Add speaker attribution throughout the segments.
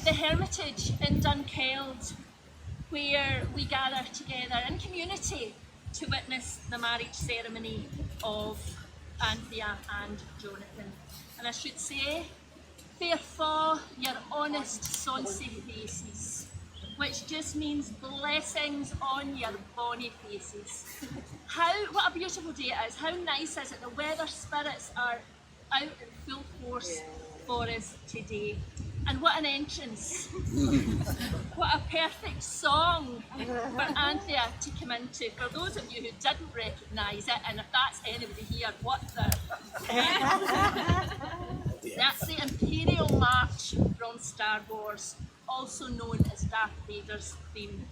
Speaker 1: the Hermitage in Dunkeld, where we gather together in community to witness the marriage ceremony of Anthea and Jonathan. And I should say, fair fa your honest sonsy faces, which just means blessings on your bonny faces. What a beautiful day it is. How nice is it? The weather spirits are out in full force for us today. And what an entrance. What a perfect song for Anthea to come into. For those of you who didn't recognise it, and if that's anybody here, what the... That's the Imperial March from Star Wars, also known as Darth Vaders Theme.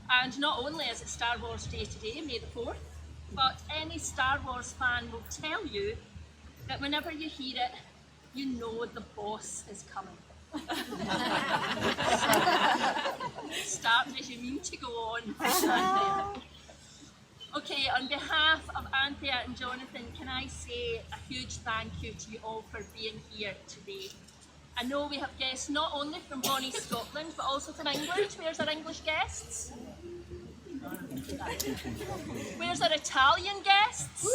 Speaker 1: And not only is it Star Wars Day today, May the 4th, but any Star Wars fan will tell you that whenever you hear it, you know the boss is coming. Start as you mean to go on. Okay, on behalf of Anthea and Jonathan, can I say a huge thank you to you all for being here today. I know we have guests not only from bonny Scotland, but also from England. Where's our English guests? Where's our Italian guests?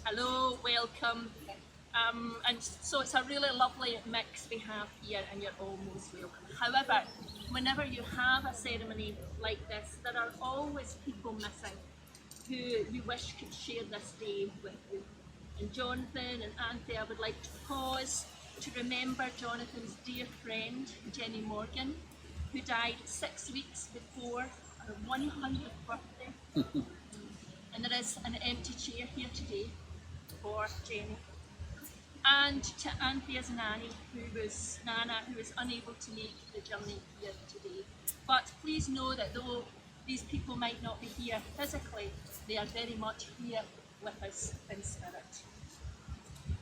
Speaker 1: Hello, welcome. And so it's a really lovely mix we have here, and you're all most welcome. However, whenever you have a ceremony like this, there are always people missing who you wish could share this day with you. And Jonathan and Anthea would like to pause to remember Jonathan's dear friend, Jenny Morgan, who died 6 weeks before her 100th birthday. And there is an empty chair here today for Jenny. And to Anthea's nanny, Nana, who was unable to make the journey here today. But please know that though these people might not be here physically, they are very much here with us in spirit.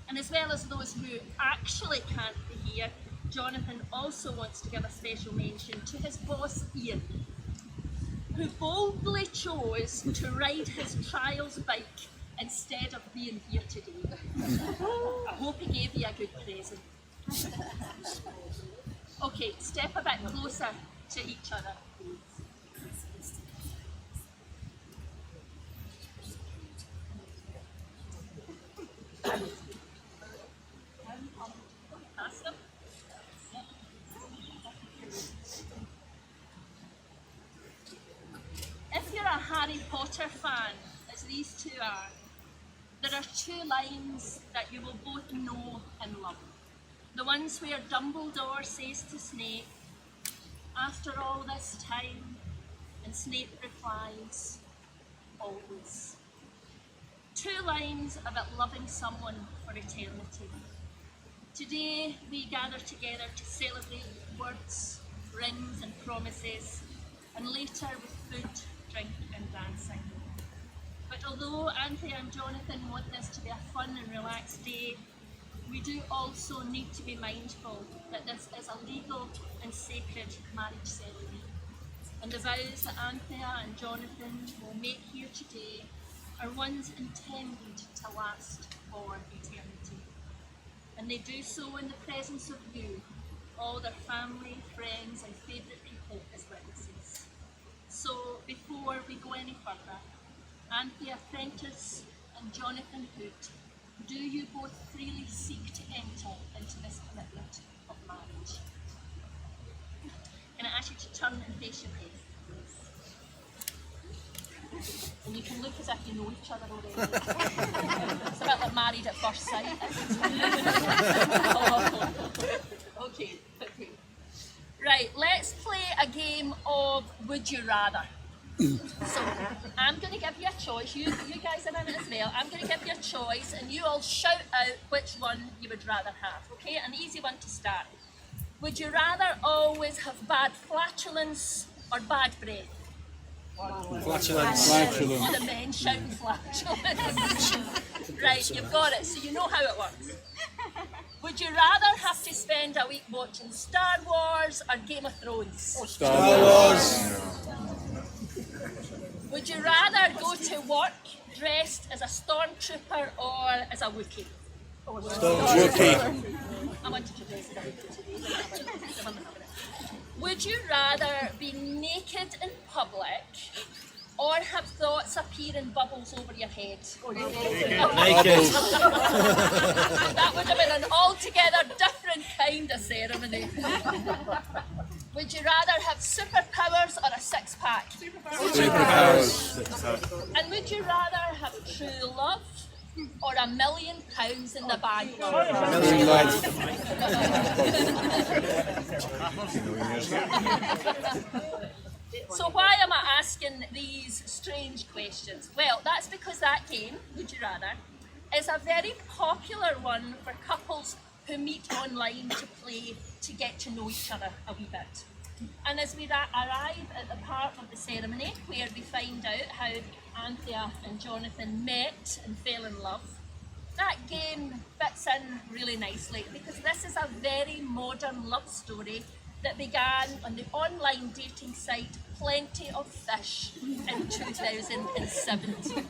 Speaker 1: And as well as those who actually can't be here, Jonathan also wants to give a special mention to his boss Ian, who boldly chose to ride his trials bike instead of being here today. I hope he gave you a good present. Okay, step a bit closer to each other, please. Awesome. If you're a Harry Potter fan, as these two are, there are two lines that you will both know and love. The ones where Dumbledore says to Snape, "After all this time," and Snape replies, "Always." Two lines about loving someone for eternity. Today we gather together to celebrate with words, rings and promises, and later with food, drink and dancing. But although Anthea and Jonathan want this to be a fun and relaxed day, we do also need to be mindful that this is a legal and sacred marriage ceremony. And the vows that Anthea and Jonathan will make here today are ones intended to last for eternity. And they do so in the presence of you, all their family, friends and favourite people as witnesses. So before we go any further, Anthea Prentice and Jonathan Hood, do you both freely seek to enter into this commitment of marriage? Can I ask you to turn and face your face, please? And you can look as if you know each other already. It's a bit like Married at First Sight. Okay. Right, let's play a game of Would You Rather. So, I'm going to give you a choice. You guys are in it as well. I'm going to give you a choice and you all shout out which one you would rather have, okay? An easy one to start. Would you rather always have bad flatulence or bad breath?
Speaker 2: Flatulence.
Speaker 1: All the men shouting flatulence. Right, you've got it, so you know how it works. Would you rather have to spend a week watching Star Wars or Game of Thrones?
Speaker 2: Star Wars.
Speaker 1: Would you rather go to work dressed as a stormtrooper or as a Wookiee?
Speaker 2: Wookiee.
Speaker 1: I wanted to dress it up for today. Would you rather be naked in public or have thoughts appear in bubbles over your head?
Speaker 2: Naked.
Speaker 1: That would have been an altogether different kind of ceremony. Would you rather have superpowers or a six-pack?
Speaker 2: Superpowers.
Speaker 1: And would you rather have true love or £1 million in the bank? So why am I asking these strange questions? Well, that's because that game, Would You Rather, is a very popular one for couples who meet online to play to get to know each other a wee bit. And as we arrive at the part of the ceremony where we find out how Anthea and Jonathan met and fell in love, that game fits in really nicely because this is a very modern love story that began on the online dating site Plenty of Fish in 2017.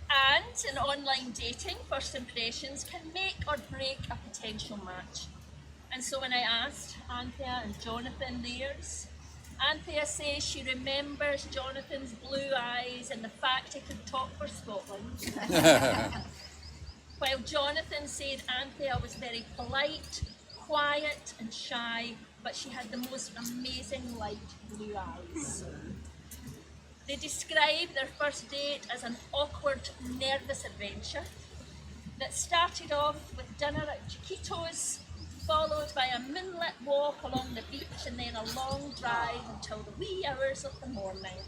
Speaker 1: And in online dating, first impressions can make or break a potential match. And so when I asked Anthea and Jonathan theirs, Anthea says she remembers Jonathan's blue eyes and the fact he could talk for Scotland. While Jonathan said Anthea was very polite, quiet and shy, but she had the most amazing light blue eyes. They described their first date as an awkward, nervous adventure that started off with dinner at Chiquito's, followed by a moonlit walk along the beach and then a long drive until the wee hours of the morning,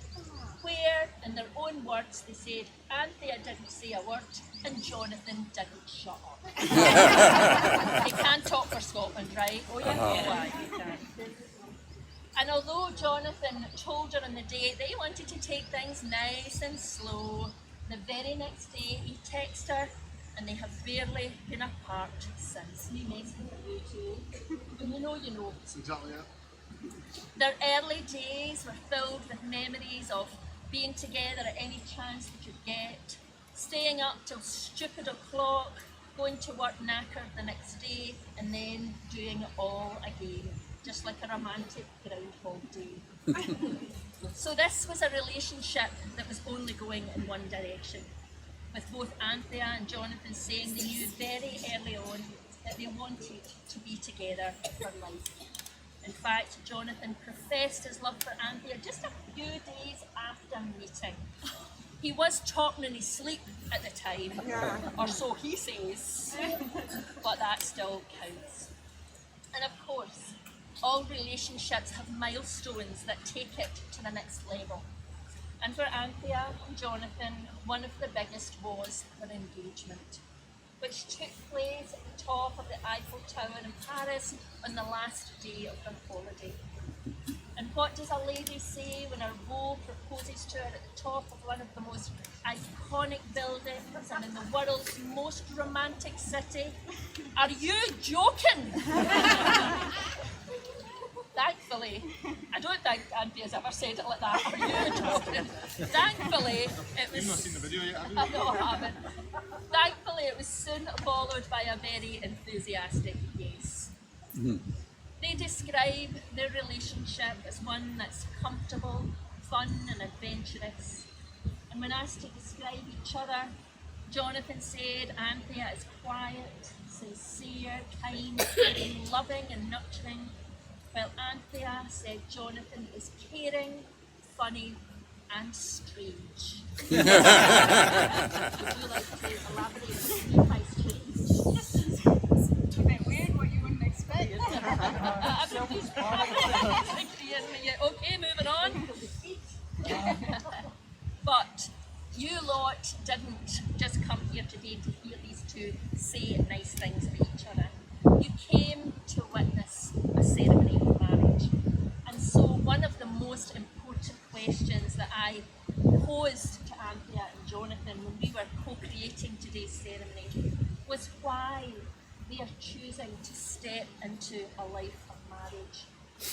Speaker 1: where, in their own words, they said Anthea didn't say a word and Jonathan didn't shut up. He can talk for Scotland, right? Oh yeah, yeah, he can. And although Jonathan told her on the date that he wanted to take things nice and slow, the very next day he texted her and they have barely been apart since. Me messing with you too. When you know, you know.
Speaker 3: That's exactly it.
Speaker 1: Their early days were filled with memories of being together at any chance they could get, staying up till stupid o'clock, going to work knackered the next day, and then doing it all again, just like a romantic Groundhog Day. So this was a relationship that was only going in one direction, with both Anthea and Jonathan saying they knew very early on that they wanted to be together for life. In fact, Jonathan professed his love for Anthea just a few days after meeting. He was talking in his sleep at the time, or so he says, but that still counts. And of course, all relationships have milestones that take it to the next level. And for Anthea and Jonathan, one of the biggest was their engagement, which took place at the top of the Eiffel Tower in Paris on the last day of their holiday. And what does a lady say when her beau proposes to her at the top of one of the most iconic buildings and in the world's most romantic city? Are you joking? Thankfully, I don't think Anthea's ever said it like that. Are you joking? Thankfully, it was...
Speaker 3: You've not seen the video yet, have you?
Speaker 1: No, I haven't. Thankfully, it was soon followed by a very enthusiastic yes. They describe their relationship as one that's comfortable, fun and adventurous. And when asked to describe each other, Jonathan said Anthea is quiet, sincere, kind, caring, loving and nurturing, while Anthea said Jonathan is caring, funny and strange. Would you like to elaborate by strange?
Speaker 4: It's a bit weird, what you wouldn't expect.
Speaker 1: Okay, moving on. But you lot didn't just come here today to hear these two say nice things about each other. You came to witness a ceremony of marriage. And so one of the most important questions that I posed to Anthea and Jonathan when we were co-creating today's ceremony was why they are choosing to step into a life of marriage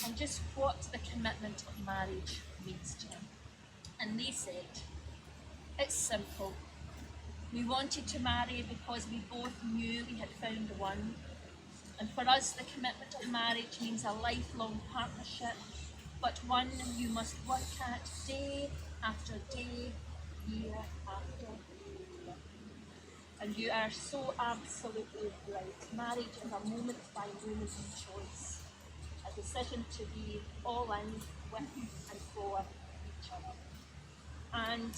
Speaker 1: and just what the commitment of marriage means to them. And they said, it's simple. We wanted to marry because we both knew we had found the one. And for us, the commitment of marriage means a lifelong partnership, but one you must work at day after day, year after year. And you are so absolutely right. Marriage is a moment-by-moment choice, a decision to be all in with and for each other. And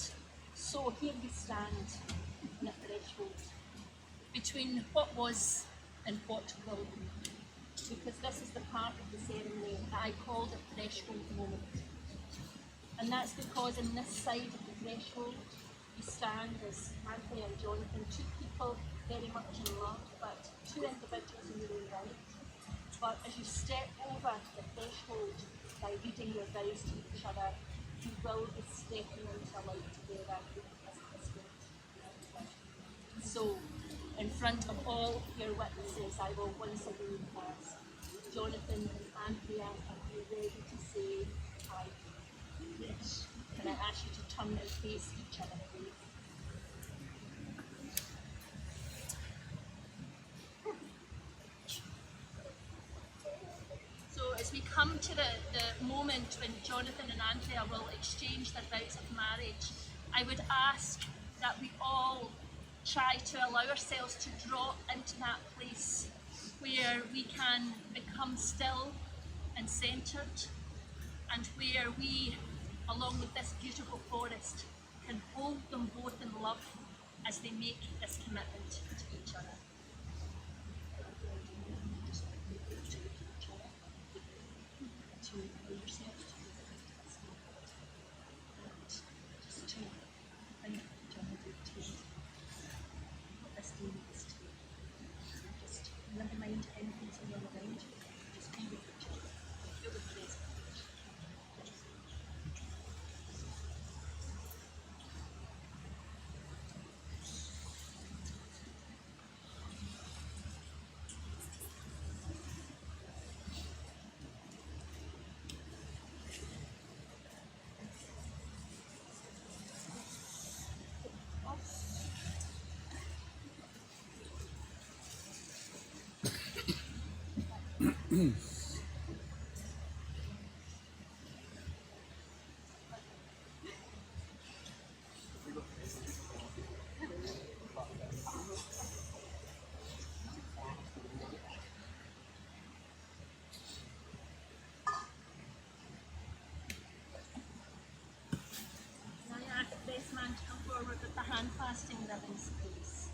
Speaker 1: so here we stand on a threshold between what was and what will be. Because this is the part of the ceremony that I call the threshold moment. And that's because on this side of the threshold, we stand as Anthea and Jonathan, two people very much in love, but two individuals in their own right. But as you step over the threshold by reading your vows to each other, you will be stepping into life together as husband and wife. So, in front of all your witnesses, I will once again ask Jonathan and Anthea, are you ready to say I do? Yes. Can I ask you to turn and face each other, please? So as we come to the moment when Jonathan and Anthea will exchange their vows of marriage, I would ask that we all try to allow ourselves to drop into that place where we can become still and centred, and where we, along with this beautiful forest, can hold them both in love as they make this commitment to each other. To allow yourself to do this. And just to think each other to what this day means to you. Just never mind anything's on your mind, just be with each other. Feel the presence. I ask the best man to come forward with the hand fasting ribbons, please.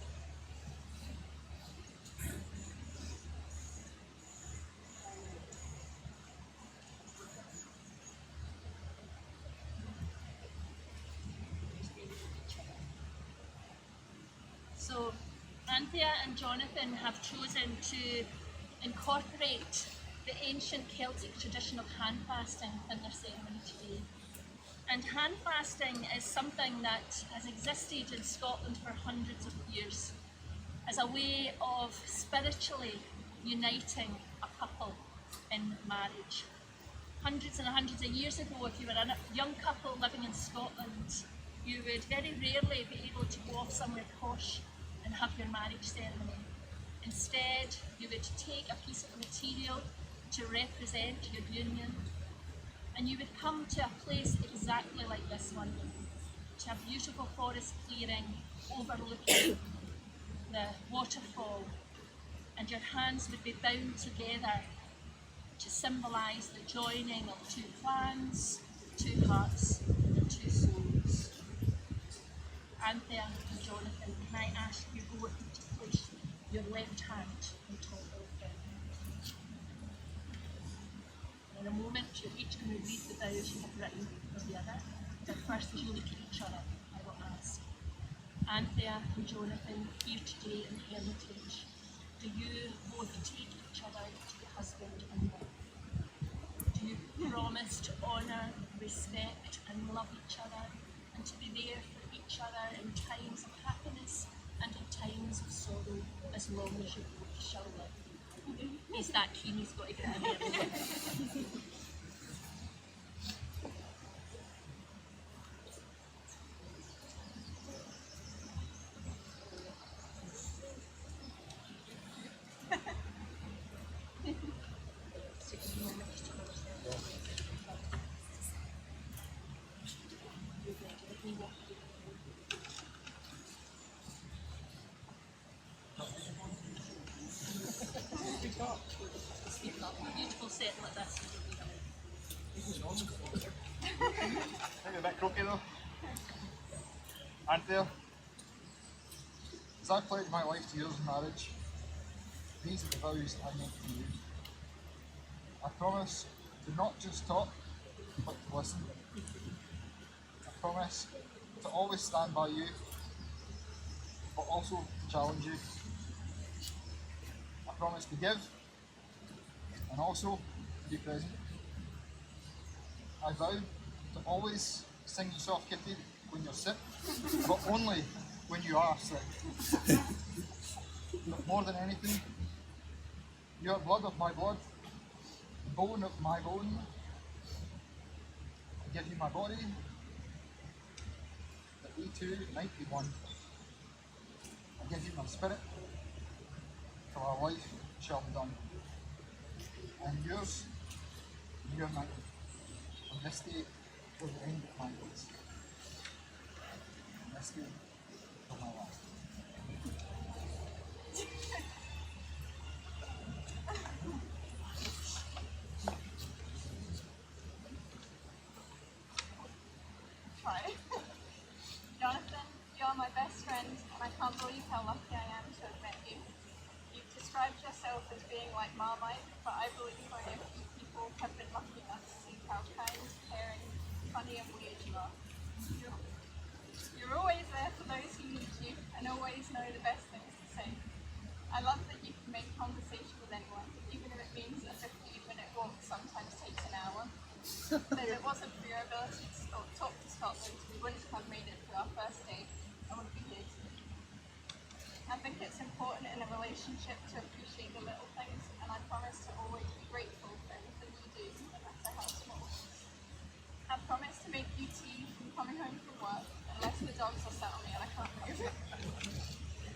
Speaker 1: So, Anthea and Jonathan have chosen to incorporate the ancient Celtic tradition of hand fasting in their ceremony today. And hand fasting is something that has existed in Scotland for hundreds of years as a way of spiritually uniting a couple in marriage. Hundreds and hundreds of years ago, if you were a young couple living in Scotland, you would very rarely be able to go off somewhere posh and have your marriage ceremony. Instead, you would take a piece of material to represent your union, and you would come to a place exactly like this one, to a beautiful forest clearing overlooking the waterfall, and your hands would be bound together to symbolise the joining of two clans, two hearts and two souls. Anthea and Jonathan, can I ask you both to place your left hand on top of them? In a moment, you're each going to read the vows you have written for the other. But first, as you look at each other, I will ask, Anthea and Jonathan, here today in Hermitage, do you both take each other to be husband and wife? Do you promise to honour, respect and love each other, and to be there for each other in times of happiness and in times of sorrow, as long as you both shall live? He's that keen, he's got to get in there. Beautiful set like this.
Speaker 3: Maybe a bit croaky though. Anthea, as I pledge my life to yours in marriage, these are the vows I make to you. I promise to not just talk, but to listen. I promise to always stand by you, but also to challenge you. I promise to give, and also to be present. I vow to always sing you soft kitty when you're sick, but only when you are sick. But more than anything, you are blood of my blood, bone of my bone. I give you my body, that we two might be one. I give you my spirit, till our life shall be done. And yours, and your mine, from this day till the end of my days. From this day till my last.
Speaker 4: Try. Jonathan, you're my best friend, and I can't believe how lucky I am to have met you. You've described yourself as being like Marmite, but I believe only a few people have been lucky enough to see how kind, caring, funny and weird you are. You're always there for those who need you, and always know the best things to say. I love that you can make conversation with anyone, even if it means a 15-minute walk sometimes takes an hour. If it wasn't for your ability to talk to Scotland, we wouldn't have made it through our first day. I wouldn't be here today. I think it's important in a relationship to appreciate the little things, and I promise to always be grateful for everything you do, no matter how small. I promise to make you tea from coming home from work, unless the dogs are sat on me and I can't move.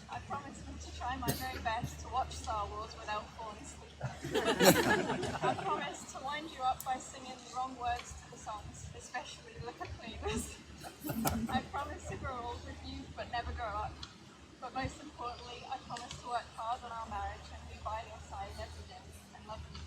Speaker 4: I promise to try my very best to watch Star Wars without falling asleep. I promise to wind you up by singing the wrong words to the songs, especially the Cleavers. I promise to grow old with you, but never grow up. But most importantly, I promise to work hard on our marriage and be by your side every day and love you.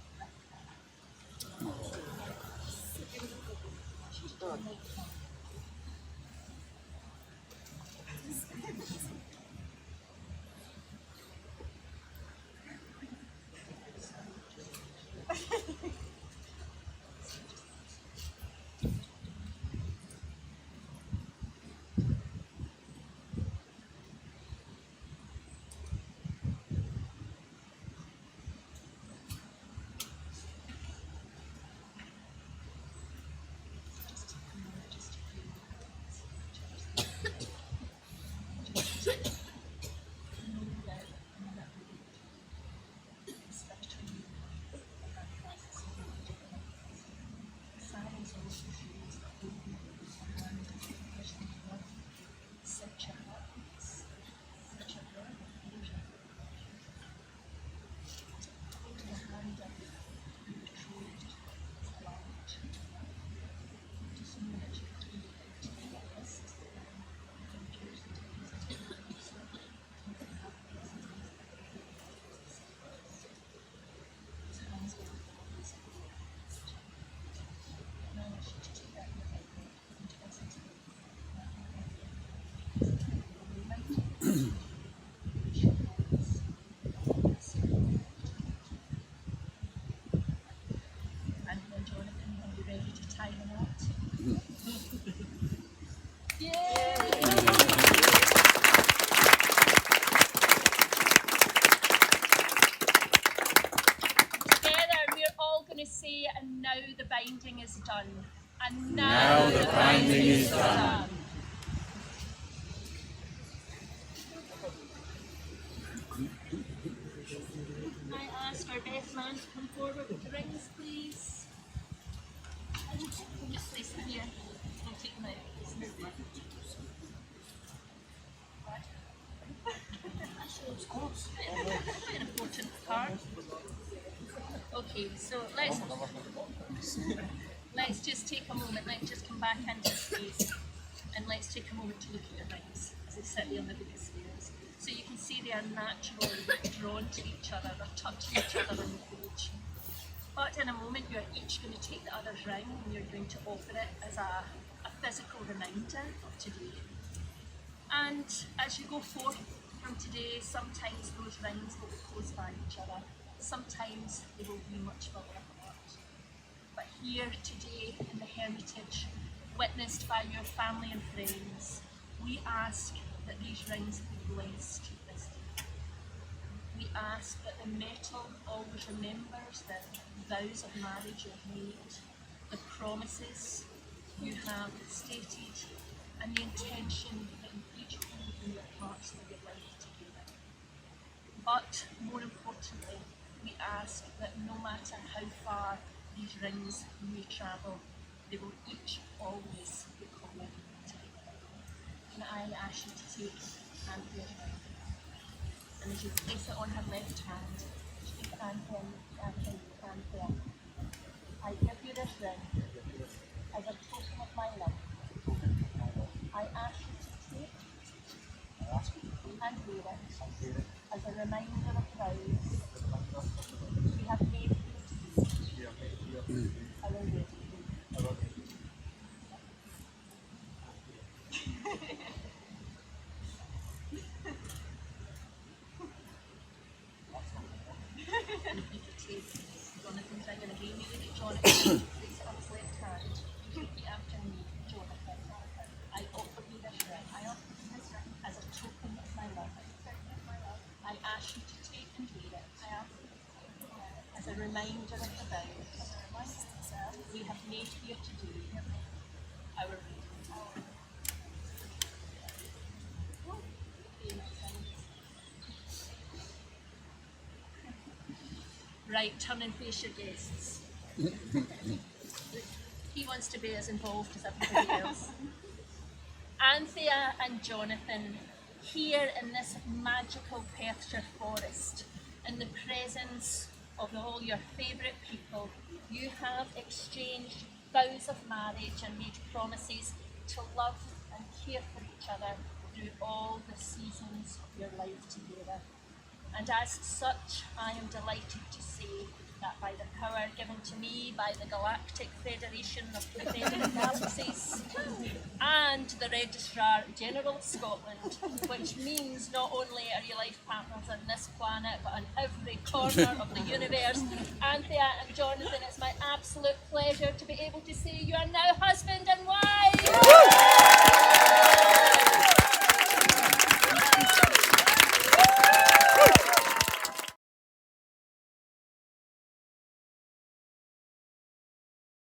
Speaker 1: Anthea and Jonathan, are you ready to tie the knot? Together we're all going to say, and now the binding is done. And now the binding is done. I ask our best man to come forward with the rings, please. Just place them here. I'll take them out. Quite an important part. Okay, so let's just take a moment. Let's just come back into space, and let's take a moment to look at your rings as they sit there on the biggest spheres. So you can see they are naturally drawn to each other. They're touching each other in But in a moment, you're each going to take the other's ring and you're going to offer it as a physical reminder of today. And as you go forth from today, sometimes those rings will be close by each other. Sometimes they will be much further apart. But here today in the Hermitage, witnessed by your family and friends, we ask that these rings be blessed this day. We ask that the metal always remembers the vows of marriage you've made, the promises you have stated, and the intention that you each hold in your hearts for your life together. But more importantly, we ask that no matter how far these rings may travel, they will each always be common together. And I ask you to take Anthea's ring. And as you place it on her left hand, speak Anthea, I give you this ring as a token of my love. I ask you to take and wear it as a reminder of vows we have made here today. Our wedding. You could take Jonathan's ring and again you look at Jonathan, place it on his left hand. You repeat after me, Jonathan. I offer you this ring. I offer you this ring as a token of my love. I ask you to take and wear it. I ask you to take and wear it as a reminder of the vows we have made here today. Our wedding. Right, turn and face your guests. He wants to be as involved as everybody else. Anthea and Jonathan, here in this magical Perthshire forest, in the presence of all your favourite people, you have exchanged vows of marriage and made promises to love and care for each other through all the seasons of your life together. And as such, I am delighted to say that by the power given to me by the Galactic Federation of Defending Galaxies and the Registrar General of Scotland, which means not only are you life partners on this planet, but on every corner of the universe, Anthea and Jonathan, it's my absolute pleasure to be able to say you are now husband and wife!